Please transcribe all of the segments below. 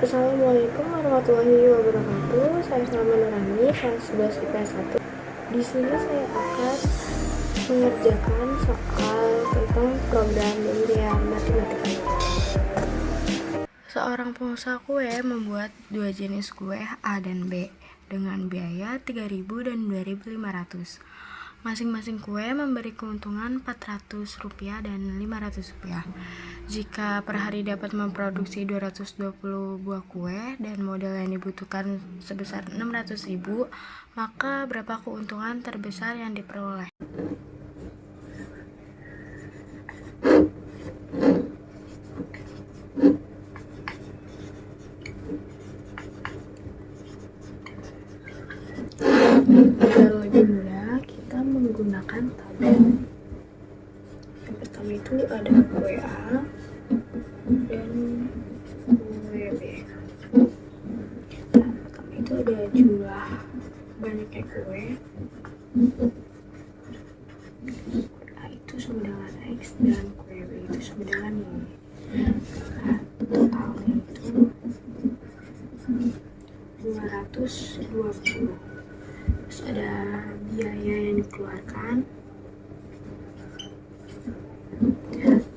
Assalamualaikum warahmatullahi wabarakatuh. Saya Salma Nurani, kelas 11 IPS 1. Di sini saya akan mengerjakan soal tentang program dan matematika. Seorang pengusaha kue membuat dua jenis kue A dan B dengan biaya 3.000 dan 2.500. Masing-masing kue memberi keuntungan Rp400 dan Rp500. Jika per hari dapat memproduksi 220 buah kue dan modal yang dibutuhkan sebesar 600.000, maka berapa keuntungan terbesar yang diperoleh? Agar lebih mudah, kita menggunakan tabel. Yang pertama itu ada kue A dan kue B. Nah, pertama itu ada jumlah banyaknya kue. Kue A itu sama dengan X dan kue B itu sama dengan Y. Nah, totalnya itu 220. Terus ada biaya yang dikeluarkan.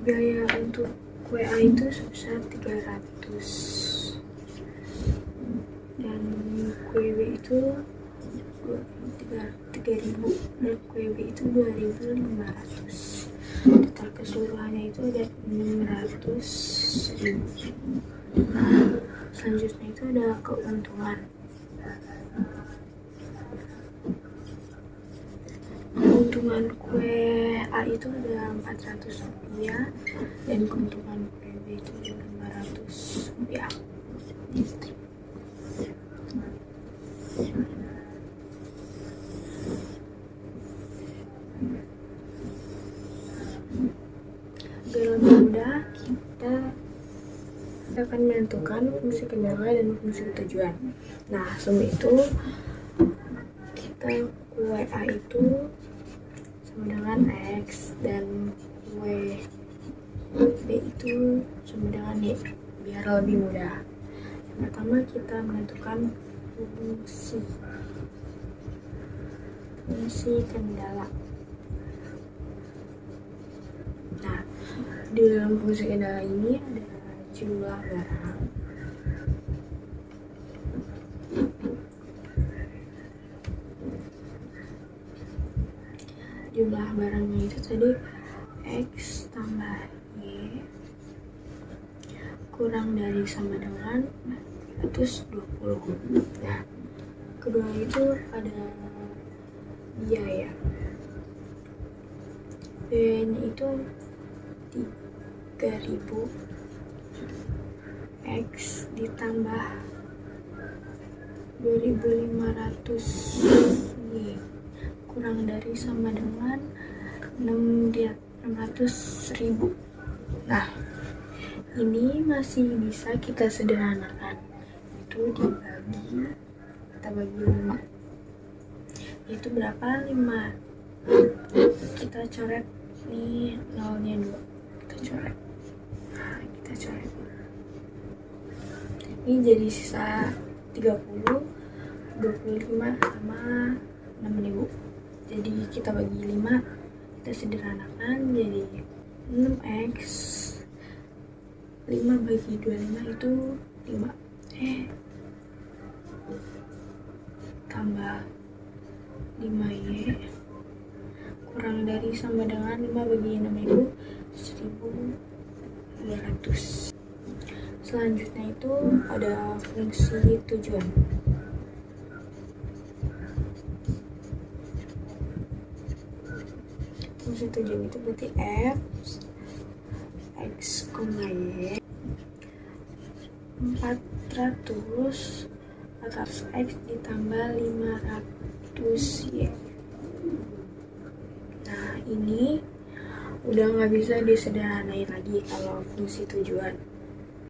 Biaya untuk kue A itu sebesar 300 dan kue B itu 3.000 dan kue B itu 2.500. Total keseluruhannya itu ada 600.000. Nah, selanjutnya itu ada keuntungan. Keuntungan kue A itu ada Rp400 dan keuntungan kue B itu Rp500. Agar lebih mudah, kita akan menentukan fungsi kendala dan fungsi tujuan. Nah, sebelum itu kita kue A itu sama dengan X dan kue B itu sama dengan Y, biar lebih mudah. Yang pertama kita menentukan fungsi kendala. Nah, di dalam fungsi kendala ini ada jumlah barang, jumlah barangnya itu tadi X tambah Y kurang dari sama dengan 120. Nah, kedua itu ada biaya. Biayanya itu 3.000 X ditambah 2.500 Y kurang dari sama dengan 600.000. Nah, ini masih bisa kita sederhanakan. Itu dibagi, kita bagi 5. Itu berapa? 5. Kita coret nih nolnya 2. Kita coret. Nah, kita coret. Ini jadi sisa 30, 25 sama 6.000. Jadi kita bagi 5, kita sederhanakan jadi 6x 5 bagi 25 itu 5 tambah 5y kurang dari sama dengan 5 bagi 6.000 1.200. Selanjutnya itu ada fungsi tujuan. Fungsi tujuan itu berarti f x, y 400 x ditambah 500y. Nah, ini udah nggak bisa disederhanain lagi kalau fungsi tujuan.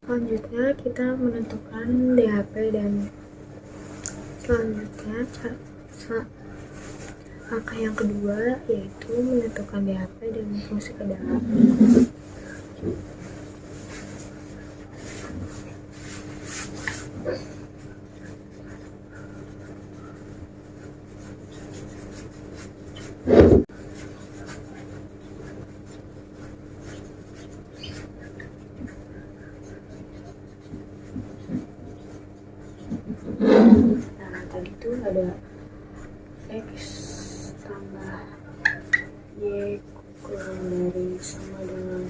Selanjutnya kita menentukan DHP dan selanjutnya langkah yang kedua yaitu menentukan DHP dan fungsi kendala. itu ada X tambah Y kurang dari sama dengan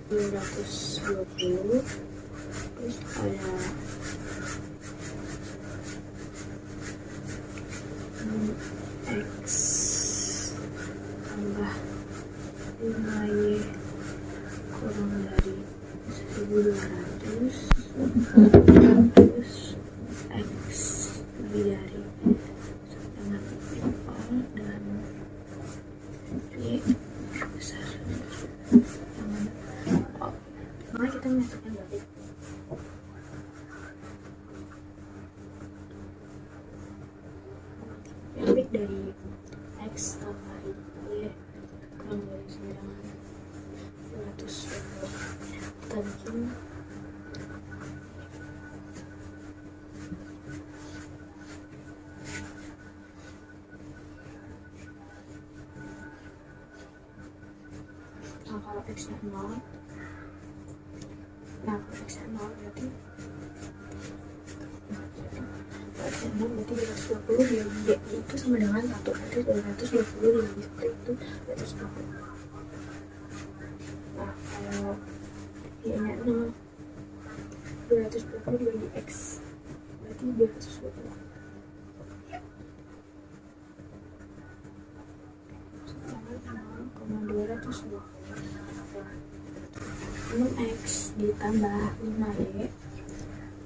220, terus ada X tambah 5Y kurang dari 1200, terus X lebih dari dengan 0 dan Y besar dengan 0. Maka kita menyatukan balik. Balik dari X tambah Y kurang dari 920. Kita bikin kalau X nya 0, nah kalau X nya 0 berarti X nya 0 berarti 220 dibagi Y itu sama dengan 1, berarti 220 dibagi 1 itu 220. Nah kalau Y nya 0, 220 dibagi X berarti 220. Sama 220. 6X ditambah 5Y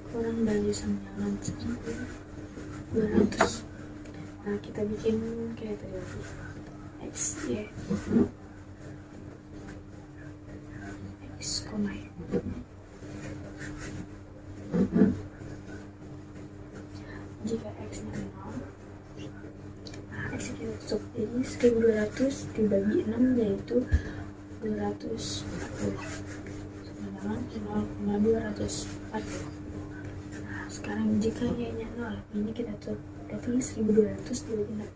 kurang dari 9.200. Nah kita bikin kayak tadi lagi, X, Y, X, Y. Jika X nya 0, nah X kita tutup, jadi 1200 dibagi 6 yaitu 240 sama dengan 0,240. Nah sekarang jika Y nya 0, ini kita tutup, berarti 1200 dibagi 6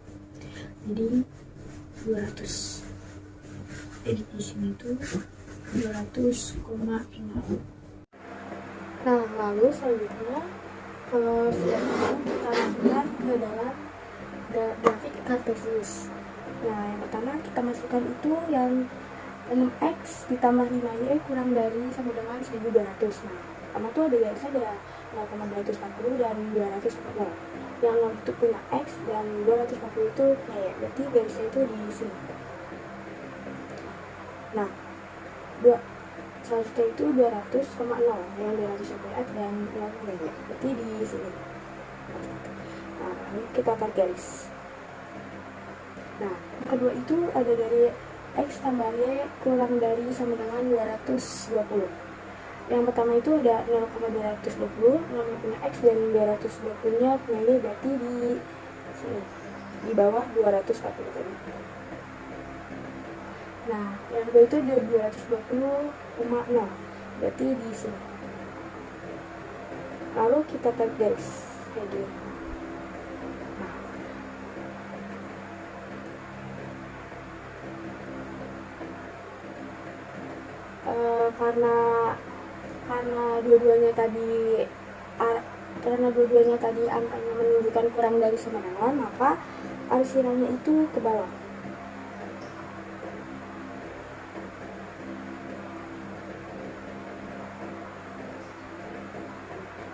jadi 200. Jadi di sini tuh 200,0. Nah lalu selanjutnya kalau sudah kita masukkan ke dalam grafik kartesius. Nah yang pertama kita masukkan itu yang 6X ditambah 5Y kurang dari sama dengan 1200. Nah pertama tuh ada garisnya ada 0,240 dan 240. Yang 0 itu punya X dan 240 itu punya Y, berarti garisnya itu di sini. Nah selanjutnya itu 200,0 yang 200 X dan 0 Y, berarti di sini. Nah ini kita tarik garis. Nah kedua itu ada dari X tambah Y kurang dari sama dengan 220. Yang pertama itu ada 0,220, 0 punya X dan 220 nya punya Y, berarti di sini, di bawah 240 tadi. Nah yang kedua itu ada 220,0, berarti di sini. Lalu kita tarik garis kayak gini. Karena dua-duanya tadi angkanya menunjukkan kurang dari sama dengan, maka arsirannya itu ke bawah.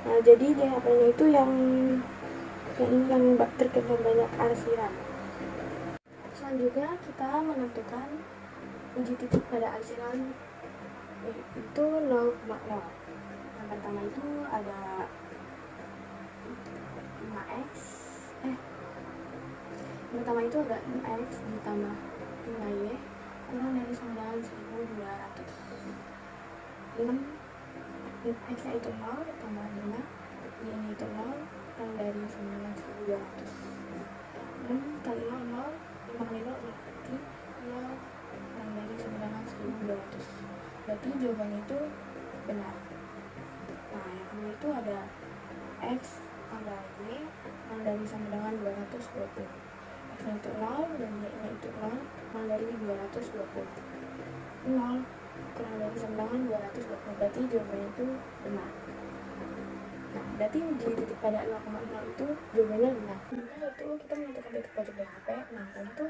Nah jadi DHP-nya itu yang ini yang terkena banyak arsiran. Selanjutnya kita menentukan uji titik pada arsiran itu 0,0. Yang pertama itu ada 5X yang pertama itu ada 6X ditambah 5Y kurang dari sama dengan 1200. 6X nya itu 0 ditambah 5 Y nya itu 0 kurang dari sama dengan 1200. 6 kali 0 0, 5 kali 0 berarti 0 kurang dari sama dengan 1200. Berarti jawabannya itu benar. Nah yang kedua itu ada X tambah Y kurang dari sama dengan 220. X nya itu 0 dan Y nya itu 0 kurang dari 220. 0 kurang dari sama dengan 220, berarti jawabannya itu benar. Nah, berarti di titik pada 0,0 itu jawabannya benar. Maka itu kita menentukan titik pojok BHP. Nah, tadi tuh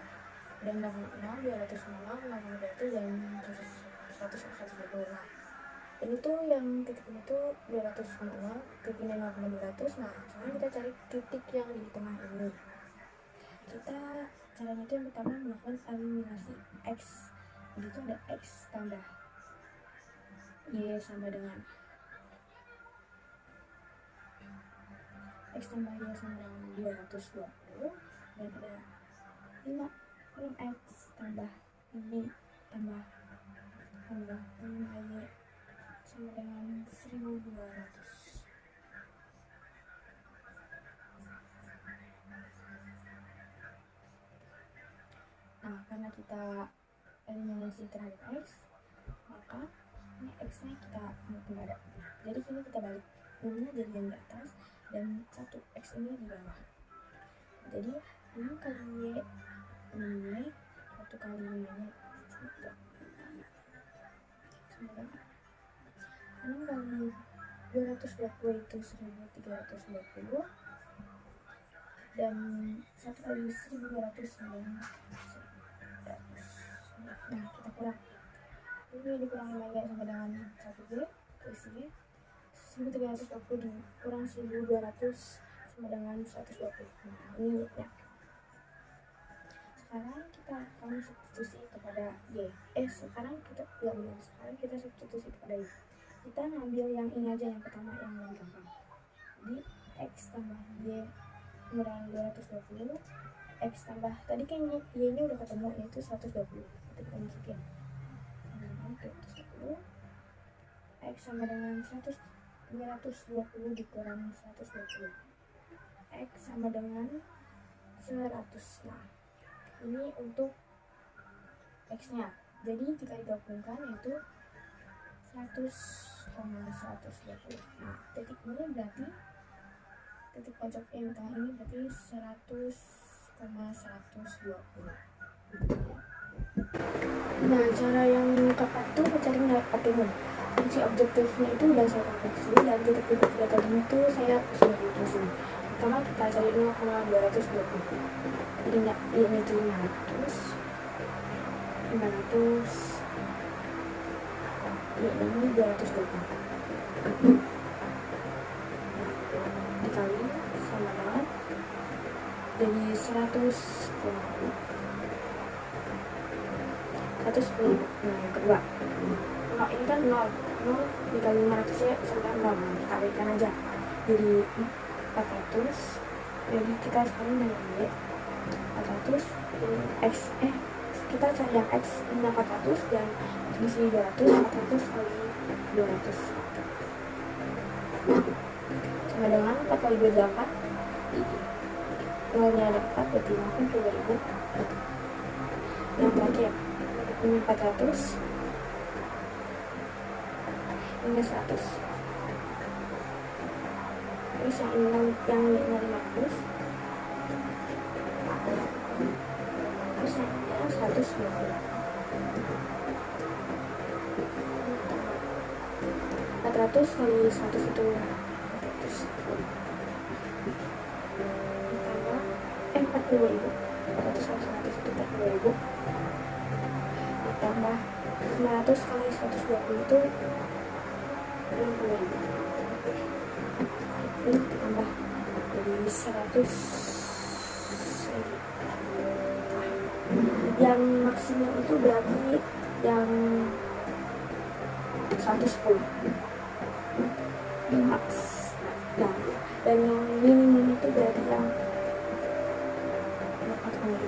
ada 0,0, 200, 0,200 dan 120. Nah, ini tuh yang titik ini tuh 200,0, titik ini 0,200. Nah, sekarang kita cari titik yang di tengah ini. Kita caranya itu yang pertama melakukan eliminasi X. Jadi itu ada X tambah Y sama dengan X tambah Y sama dengan 220, dan ada 5X tambah Y tambah 5Y sama dengan 1200. Nah, karena kita eliminasi terhadap X, maka ini X nya kita nggak ada. Jadi sini kita balik, dulunya jadi yang di atas dan 1X ini di bawah. Jadi 6 kali Y ini 1 kali 5 nya 6 kali 220 itu 1320, dan 1 kali 1200 sama dengan 100. Nah, kita kurang, ini dikurang 5Y sama dengan 1Y, terusnya 1320 dikurang 1200 sama dengan 120. Nah, ini Y-nya. Sekarang kita akan substitusi kepada Y. Sekarang kita substitusi kepada Y. Kita ngambil yang ini aja, yang pertama, yang lebih gampang. Jadi X tambah Y sama dengan 220, X tambah, tadi kan Y nya udah ketemu, yaitu 120. Kita masukin sama dengan 220, X sama dengan 220 dikurang 120, X sama dengan 100. Nah, ini untuk X nya, jadi jika digabungkan yaitu 100,120. Nah, titik ini berarti titik pojok yang tengah ini berarti 100,120. Nah, cara yang keempat itu mencari nilai optimum. Fungsi objektifnya itu udah saya konversi, dan titik-titik data itu saya sudah konversi. Pertama kita cari 0,220. Jadi ini itu 500, ya, dan ini 220 dikali sama dengan jadi 110. Nah, yang kedua, ini kan 0 dikali 500 nya sama 0. Nah, kita berikan aja jadi 400. Jadi kita sekarang dengan Y 400, X kita cari yang X ini 400 dan di sini 200. 400 kali 200 sama dengan 4 kali 28, 0 nya ada 4, berarti 50.000. Yang terakhir ini 400, ini 100. Terus yang ini yang 500, terus yang 120. 400 kali 100 itu 400. Ditambah 40.000. 400 kali 100 itu 40.000. Ditambah 500 kali 120 itu 60.000. Ini ditambah jadi 100. Yang maksimal itu berarti yang 110 max. Nah, dan yang minimum itu berarti yang 40.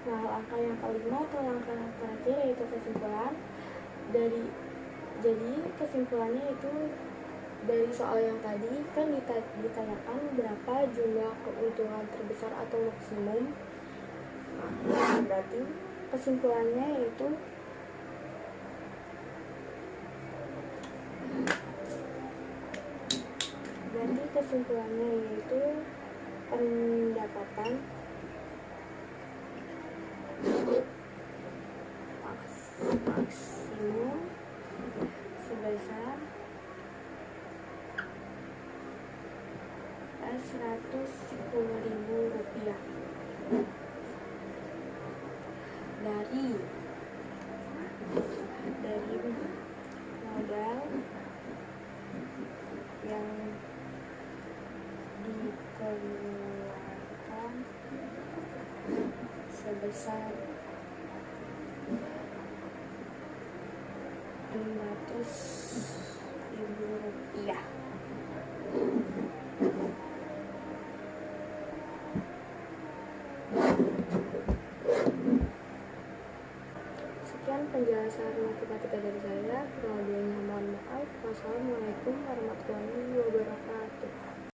Nah, langkah yang kelima atau langkah terakhir yaitu kesimpulan. Jadi kesimpulannya itu dari soal yang tadi kan ditanyakan berapa jumlah keuntungan terbesar atau maksimum. Nah, berarti kesimpulannya yaitu pendapatan maksimum sebesar Rp110.000 dari modal yang dikeluarkan sebesar Rp500.000. Sekian penjelasan matematika dari saya. Kurang lebihnya mohon maaf. Wassalamualaikum warahmatullahi wabarakatuh.